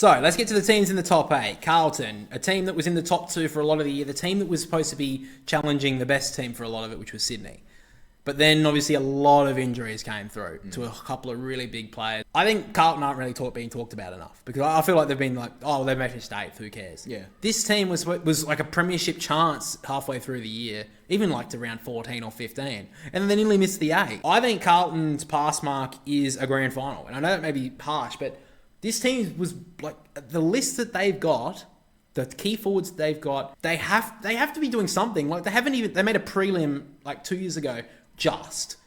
So let's get to the teams in the top 8. Carlton, a team that was in the top 2 for a lot of the year. The team that was supposed to be challenging the best team for a lot of it, which was Sydney. But then, obviously, a lot of injuries came through to a couple of really big players. I think Carlton aren't really being talked about enough because I feel like they've been like, oh, they've made a 8th, who cares? Yeah. This team was like a premiership chance halfway through the year, even like to round 14 or 15, and they nearly missed the 8. I think Carlton's pass mark is a grand final, and I know that may be harsh, but this team was like the list that they've got. The key forwards they've got, they have to be doing something. Like they made a prelim like 2 years ago.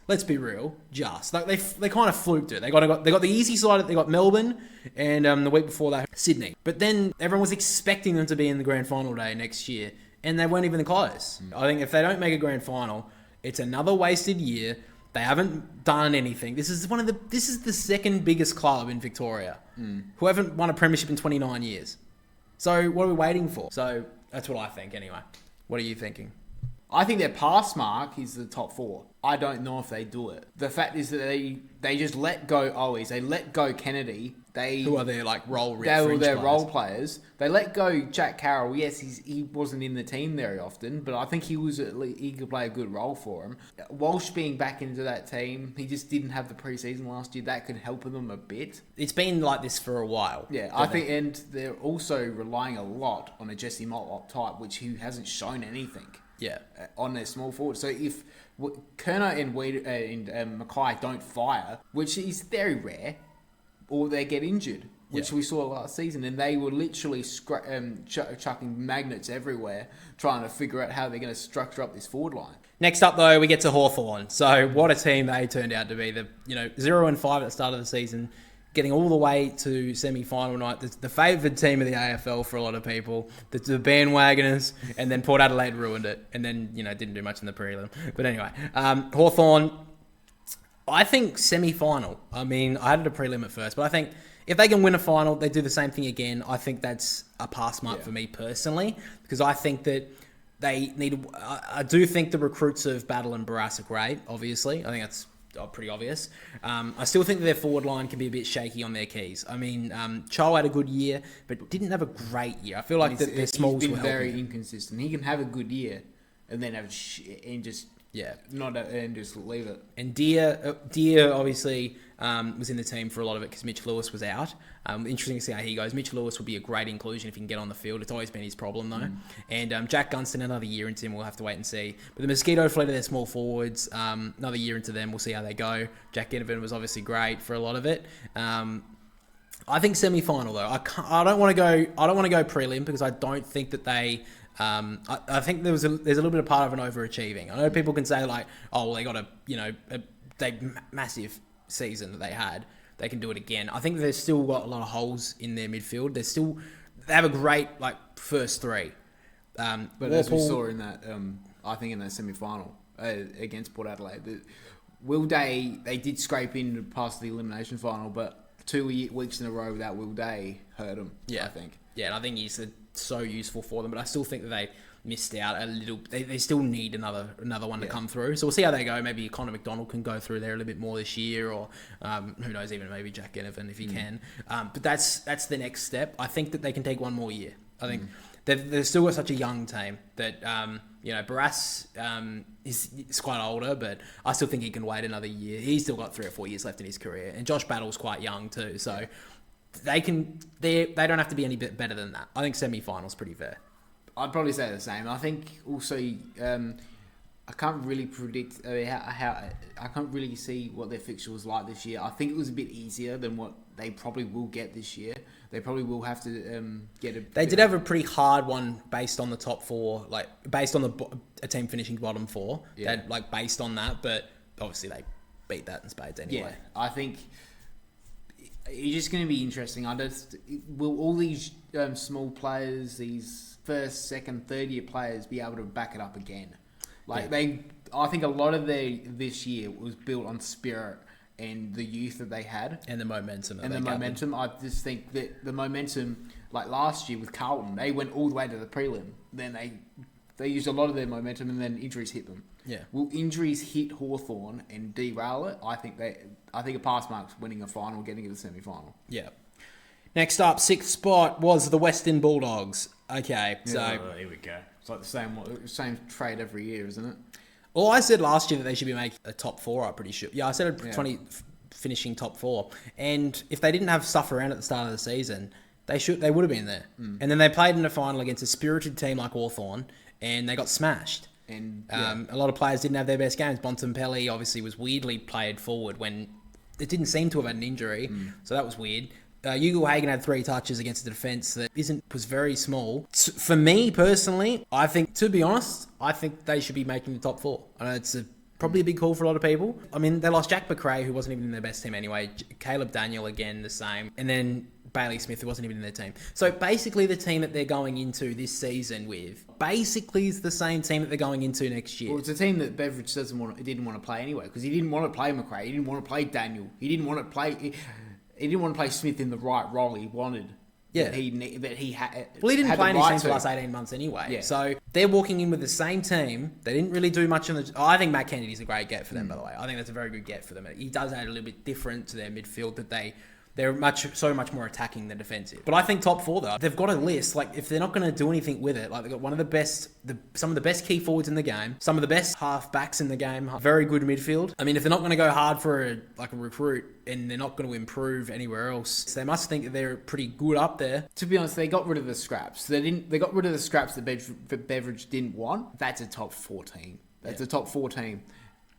Let's be real, like they kind of fluked it. They got the easy side. They got Melbourne, and the week before that Sydney. But then everyone was expecting them to be in the grand final day next year, and they weren't even close. I think if they don't make a grand final, it's another wasted year. They haven't done anything. This is the second biggest club in Victoria who haven't won a premiership in 29 years. So what are we waiting for? So that's what I think anyway. What are you thinking? I think their pass mark is the top 4. I don't know if they do it. The fact is that they just let go Owies. They let go Kennedy. Who are their like role players. They let go Jack Carroll. Yes, he wasn't in the team very often, but I think he could play a good role for him. Walsh being back into that team, he just didn't have the preseason last year. That could help them a bit. It's been like this for a while. Yeah, I think, and they're also relying a lot on a Jesse Motlop type, which he hasn't shown anything. Yeah, on their small forward. So if Kerner and Mackay don't fire, which is very rare, or they get injured, which we saw last season, and they were literally chucking magnets everywhere, trying to figure out how they're going to structure up this forward line. Next up, though, we get to Hawthorn. So what a team they turned out to be. 0-5 at the start of the season, getting all the way to semi-final night. The favoured team of the AFL for a lot of people. The bandwagoners. And then Port Adelaide ruined it. And then, didn't do much in the prelim. But anyway, Hawthorn, I think semi-final. I mean, I had it a prelim at first. But I think if they can win a final, they do the same thing again. I think that's a pass mark for me personally. Because I think that they need... I do think the recruits of Battle and Barras are great, obviously. I think that's pretty obvious. I still think that their forward line can be a bit shaky on their keys. I mean, Cho had a good year, but didn't have a great year. I feel like their smalls were very inconsistent. He can have a good year and then just leave it. And Deer obviously was in the team for a lot of it because Mitch Lewis was out. Interesting to see how he goes. Mitch Lewis would be a great inclusion if he can get on the field. It's always been his problem though. And Jack Gunston, another year into him, we'll have to wait and see. But the Mosquito fleet of their small forwards, another year into them, we'll see how they go. Jack Ginnivan was obviously great for a lot of it. I think semi-final though. I don't want to go prelim because I don't think that they. I think there's a little bit of part of an overachieving. I know people can say like, oh, well, they got a massive season that they had. They can do it again. I think they've still got a lot of holes in their midfield. They have a great first 3. But as we saw in that, I think in that semi-final against Port Adelaide, Will Day, they did scrape in past the elimination final, but 2 weeks in a row without Will Day hurt them. Yeah, I think. Yeah, and I think he's so useful for them, but I still think that they missed out a little. They still need another one to come through. So we'll see how they go. Maybe Connor McDonald can go through there a little bit more this year, or who knows, even maybe Jack Ginnivan if he can. But that's the next step. I think that they can take one more year. I think they've still got such a young team that Barras is quite older, but I still think he can wait another year. He's still got 3 or 4 years left in his career, and Josh Battle's quite young too. So they don't have to be any bit better than that. I think semi-final's pretty fair. I'd probably say the same. I think also I can't really predict how I can't really see what their fixture was like this year. I think it was a bit easier than what they probably will get this year. They probably will have to get a... They did have a pretty hard one based on the top 4, like based on a team finishing bottom 4. Yeah. Based on that, but obviously they beat that in spades anyway. Yeah, I think it's just going to be interesting. Will all these small players, these first, second, third year players be able to back it up again? I think a lot of this year was built on spirit and the youth that they had. And the momentum. I just think that the momentum, like last year with Carlton, they went all the way to the prelim. Then they used a lot of their momentum and then injuries hit them. Yeah. Will injuries hit Hawthorn and derail it? I think a pass mark's winning a final, getting to the semi-final. Yeah. Next up, 6th spot was the Western Bulldogs. Okay, so... here we go. It's like the same trade every year, isn't it? Well, I said last year that they should be making a top 4, I'm pretty sure. Yeah, I said finishing top 4. And if they didn't have stuff around at the start of the season, they would have been there. And then they played in a final against a spirited team like Hawthorn, and they got smashed. And a lot of players didn't have their best games. Bontempelli obviously was weirdly played forward when it didn't seem to have had an injury, so that was weird. Ugle-Hagan had 3 touches against a defence that was very small. For me, personally, I think, to be honest, I think they should be making the top 4. I know it's probably a big call for a lot of people. I mean, they lost Jack McRae, who wasn't even in their best team anyway. Caleb Daniel, again, the same. And then Bailey Smith, who wasn't even in their team. So basically the team that they're going into this season with basically is the same team that they're going into next year. Well, it's a team that Beveridge didn't want to play anyway, because he didn't want to play McRae. He didn't want to play Daniel. He didn't want to play Smith in the right role he wanted. Yeah. That he had. Well, he didn't had play the any right teams for the to. last 18 months anyway. Yeah. So they're walking in with the same team. They didn't really do much I think Matt Kennedy's a great get for them, by the way. I think that's a very good get for them. He does add a little bit different to their midfield that they're so much more attacking than defensive. But I think top 4 though, they've got a list. Like if they're not going to do anything with it, like they've got one of the best, some of the best key forwards in the game, some of the best half backs in the game, very good midfield. I mean, if they're not going to go hard for a recruit and they're not going to improve anywhere else, they must think that they're pretty good up there. To be honest, they got rid of the scraps. They got rid of the scraps that Beveridge didn't want. That's a top 4 team. That's a top 4 team.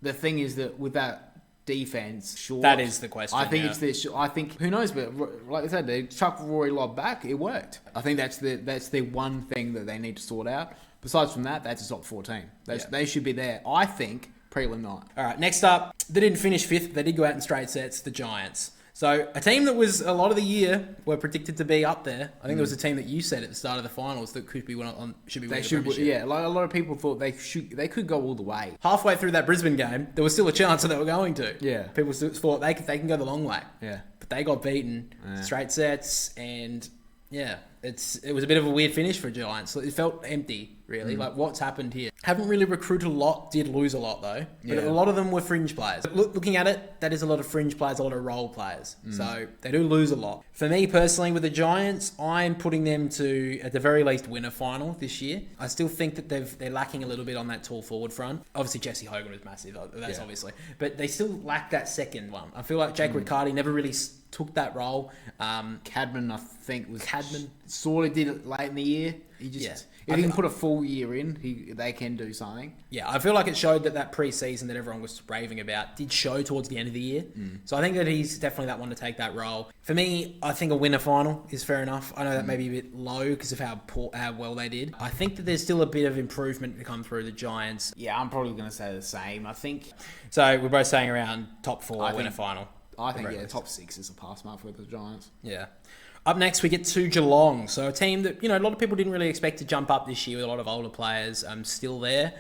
The thing is that with that defense, sure. That is the question. I think it's this. I think who knows, but like I said, they chucked Rory Lobb back. It worked. I think that's the one thing that they need to sort out. Besides from that, that's a top 4 team. They should be there. I think prelim night. All right, next up, they didn't finish 5th. They did go out in straight sets. The Giants. So a team that was a lot of the year were predicted to be up there. I think there was a team that you said at the start of the finals that should be winning the premiership. Yeah, like a lot of people thought they could go all the way. Halfway through that Brisbane game, there was still a chance that they were going to. Yeah, people still thought they can go the long way. Yeah, but they got beaten straight sets, and yeah, it was a bit of a weird finish for Giants. It felt empty, really. Like what's happened here? Haven't really recruited a lot. Did lose a lot though, but a lot of them were fringe players. Looking at it, that is a lot of fringe players, a lot of role players. So they do lose a lot. For me personally, with the Giants, I'm putting them to at the very least win a final this year. I still think that they're lacking a little bit on that tall forward front. Obviously, Jesse Hogan was massive. That's obviously, but they still lack that second one. I feel like Jake Riccardi never really took that role. Cadman, I think, sort of did it late in the year. He just if he can put a full year in, they can do something. Yeah, I feel like it showed that pre-season that everyone was raving about did show towards the end of the year. So I think that he's definitely that one to take that role. For me, I think a winner final is fair enough. I know that may be a bit low because of how well they did. I think that there's still a bit of improvement to come through the Giants. Yeah, I'm probably going to say the same. I think. So we're both saying around top 4 winner final. I think top 6 is a pass mark for the Giants. Yeah. Up next, we get to Geelong. So a team that, a lot of people didn't really expect to jump up this year with a lot of older players still there.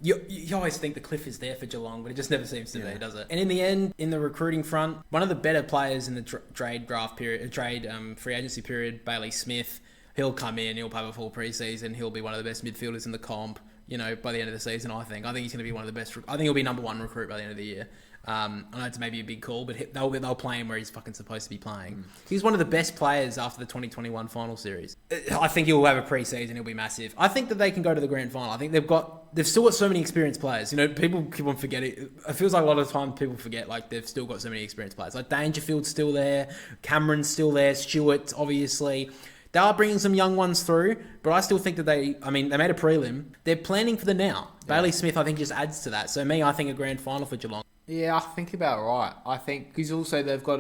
You always think the cliff is there for Geelong, but it just never seems to be, does it? And in the end, in the recruiting front, one of the better players in the trade free agency period, Bailey Smith, he'll come in, he'll have a full preseason, he'll be one of the best midfielders in the comp, by the end of the season, I think. I think he's going to be one of the best. I think he'll be number 1 recruit by the end of the year. I know it's maybe a big call, but they'll play him where he's fucking supposed to be playing. He's one of the best players after the 2021 final series. I think he'll have a pre-season. He'll be massive. I think that they can go to the grand final. I think they've still got so many experienced players. People keep on forgetting. It feels like a lot of times people forget they've still got so many experienced players. Like Dangerfield's still there, Cameron's still there, Stewart obviously. They are bringing some young ones through, but I still think that they made a prelim. They're planning for the now. Yeah. Bailey Smith, I think, just adds to that. So I think a grand final for Geelong. Yeah, I think about right. I think because also they've got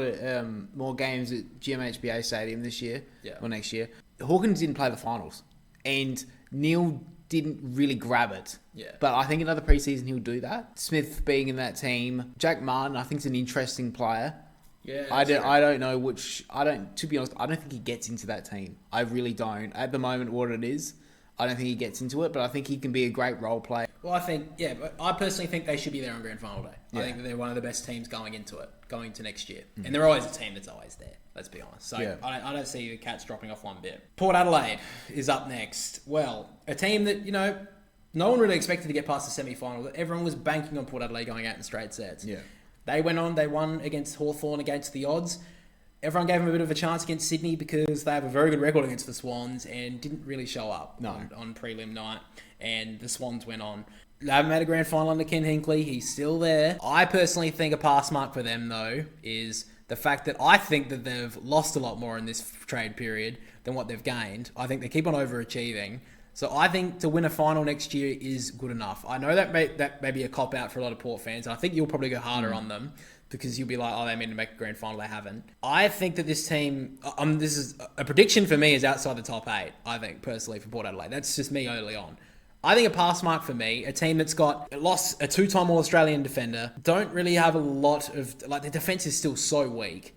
more games at GMHBA Stadium this year or next year. Hawkins didn't play the finals, and Neil didn't really grab it. Yeah. But I think another preseason he'll do that. Smith being in that team, Jack Martin, I think is an interesting player. Yeah, I don't know which. To be honest, I don't think he gets into that team. I really don't. At the moment, what it is, I don't think he gets into it, but I think he can be a great role player. Well, but I personally think they should be there on grand final day. Yeah. I think that they're one of the best teams going into next year. Mm-hmm. And they're always a team that's always there, let's be honest. So I don't see the Cats dropping off one bit. Port Adelaide is up next. Well, a team that, no one really expected to get past the semi-final. Everyone was banking on Port Adelaide going out in straight sets. Yeah. They went on, they won against Hawthorn against the odds. everyone gave them a bit of a chance against Sydney because they have a very good record against the Swans and didn't really show up on prelim night. And the Swans went on. They haven't made a grand final under Ken Hinkley. He's still there. I personally think a pass mark for them, though, is the fact that I think that they've lost a lot more in this trade period than what they've gained. I think they keep on overachieving. So I think to win a final next year is good enough. I know that may be a cop-out for a lot of Port fans. I think you'll probably go harder on them because you'll be like, oh, they meant to make a grand final. They haven't. I think that this team, this is a prediction for me, is outside the top 8, I think, personally, for Port Adelaide. That's just me early on. I think a pass mark for me, a team that's lost a 2-time All-Australian defender, don't really have a lot of... Their defence is still so weak.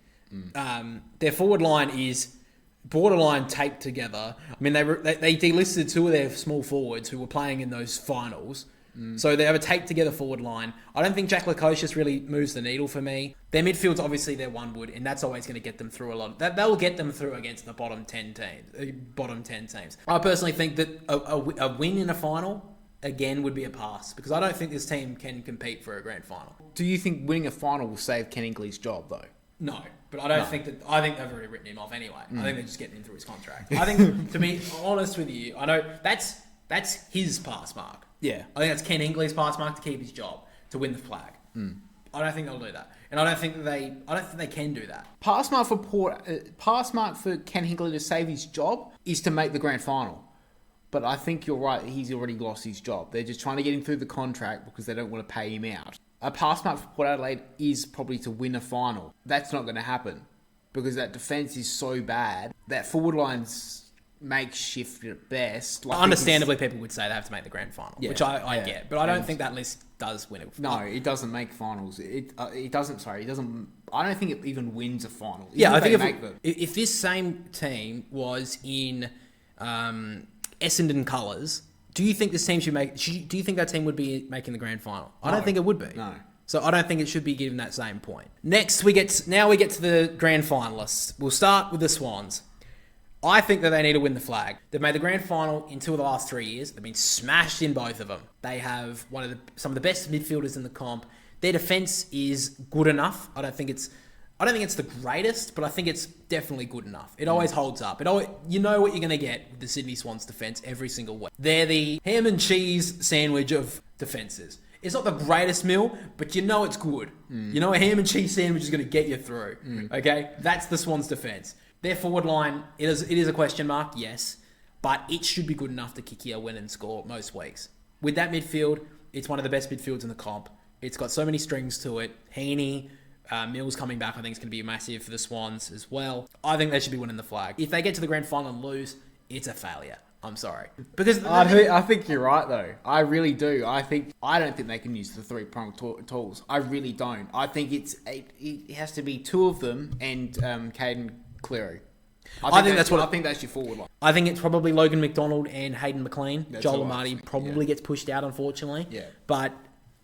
Their forward line is borderline taped together. I mean, they delisted 2 of their small forwards who were playing in those finals. So they have a taped together forward line. I don't think Jack Lukosius really moves the needle for me. Their midfield's obviously their one wood, and that's always going to get them through a lot. They'll get them through against the bottom 10 teams. I personally think that a win in a final, again, would be a pass, because I don't think this team can compete for a grand final. Do you think winning a final will save Ken Hinkley's job, though? No, but I don't think that... I think they've already written him off anyway. I think they're just getting him through his contract. I think, to be honest with you, I know that's his pass mark. Yeah. I think that's Ken Hinkley's pass mark to keep his job, to win the flag. I don't think they'll do that. And I don't think they can do that. Pass mark for Ken Hinkley to save his job is to make the grand final. But I think you're right, he's already lost his job. They're just trying to get him through the contract because they don't want to pay him out. A pass mark for Port Adelaide is probably to win a final. That's not going to happen because that defence is so bad. That forward line's makeshift at best. Understandably, people would say they have to make the grand final, which I get. But I don't think that list does win it. No, it doesn't make finals. It doesn't. Sorry, it doesn't. I don't think it even wins a final. I think if this same team was in Essendon colours, do you think this team should make? Do you think that team would be making the grand final? I don't think it would be. No. So I don't think it should be given that same point. Next, we get to the grand finalists. We'll start with the Swans. I think that they need to win the flag. They've made the grand final in 2 of the last 3 years. They've been smashed in both of them. They have some of the best midfielders in the comp. Their defense is good enough. I don't think it's the greatest, but I think it's definitely good enough. It always holds up. You know what you're going to get with the Sydney Swans defense every single week. They're the ham and cheese sandwich of defenses. It's not the greatest meal, but you know it's good. You know a ham and cheese sandwich is going to get you through. Okay? That's the Swans defense. Their forward line, it is a question mark, yes, but it should be good enough to kick you a win and score most weeks. With that midfield, it's one of the best midfields in the comp. It's got so many strings to it. Heaney, Mills coming back, I think is going to be massive for the Swans as well. I think they should be winning the flag. If they get to the grand final and lose, it's a failure. I'm sorry. Because I think you're right, though. I really do. I don't think they can use the 3-pronged tools. I really don't. I think it has to be 2 of them and Caden Cleary. I think that's your forward line. I think it's probably Logan McDonald and Hayden McLean. Joel Amartey probably gets pushed out, unfortunately. Yeah. But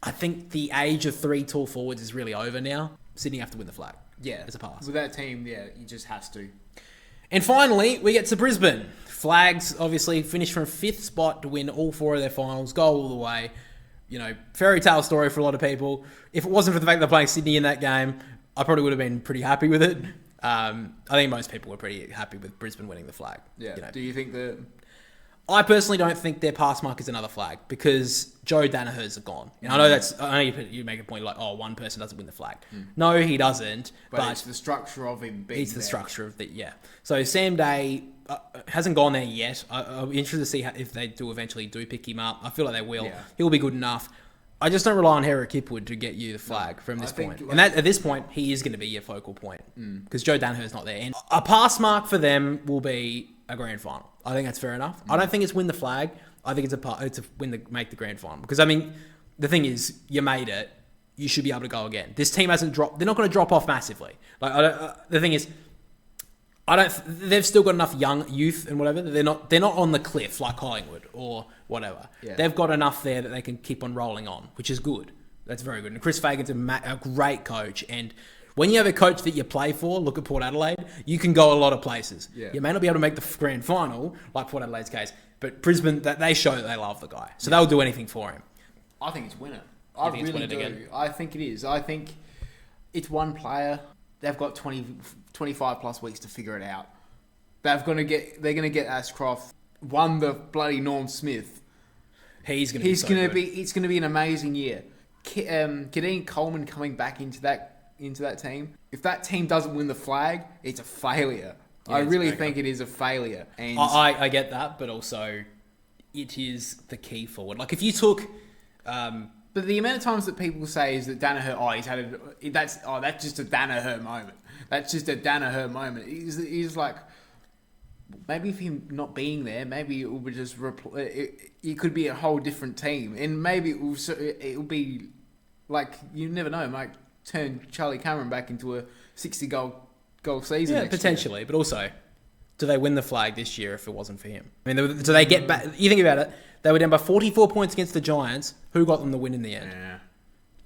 I think the age of 3 tall forwards is really over now. Sydney have to win the flag. Yeah. As a pass. With that team, you just has to. And finally, we get to Brisbane. Flags, obviously, finished from 5th spot to win all 4 of their finals, go all the way. Fairy tale story for a lot of people. If it wasn't for the fact they're playing Sydney in that game, I probably would have been pretty happy with it. I think most people were pretty happy with Brisbane winning the flag. Yeah. Do you think that... I personally don't think their pass mark is another flag because Joe Danaher's gone. And I know you make a point like, one person doesn't win the flag. No, he doesn't. But it's the structure of him being It's the structure of So Sam Day hasn't gone there yet. I'm interested to see if they do eventually pick him up. I feel like they will. Yeah. He'll be good enough. I just don't rely on Herrick Hipwood to get you the flag from this point. And at this point, he is going to be your focal point because Joe Danaher's not there. And a pass mark for them will be a grand final. I think that's fair enough. I don't think it's win the flag. I think it's a make the grand final. Because, the thing is, you made it. You should be able to go again. This team hasn't dropped. They're not going to drop off massively. The thing is, they've still got enough young youth and whatever. They're not on the cliff like Collingwood or whatever. Yeah. They've got enough there that they can keep on rolling on, which is good. That's very good. And Chris Fagan's a great coach. And when you have a coach that you play for, look at Port Adelaide, you can go a lot of places. Yeah. You may not be able to make the grand final, like Port Adelaide's case, but Brisbane, they show that they love the guy. So they'll do anything for him. I think it's winner. I really do. Again? I think it is. I think it's one player. They've got 20 25 plus weeks to figure it out. They're going to get Ashcroft, won the bloody Norm Smith. It's going to be an amazing year. Kadeem Coleman coming back into that team. If that team doesn't win the flag, it's a failure. Yeah, I really think it is a failure. And I get that, but also it is the key forward. Like if you took, but the amount of times that people say is that Danaher, that's just a Danaher moment. That's just a Danaher moment. He's like, maybe if him not being there, maybe it would just it could be a whole different team, and maybe it will be like, you never know, might turn Charlie Cameron back into a 60-goal season. Yeah, potentially, year. But also, do they win the flag this year if it wasn't for him? I mean, do they get back? You think about it, they were down by 44 points against the Giants. Who got them the win in the end? Yeah.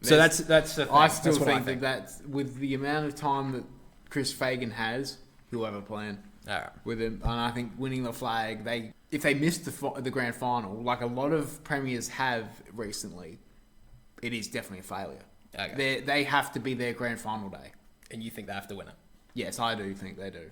So that's the thing. I still think that's with the amount of time that Chris Fagan has, he'll have a plan. All right. With him, and I think winning the flag, if they missed the grand final, like a lot of premiers have recently, it is definitely a failure. Okay. They have to be their grand final day. And you think they have to win it? Yes, I do think they do.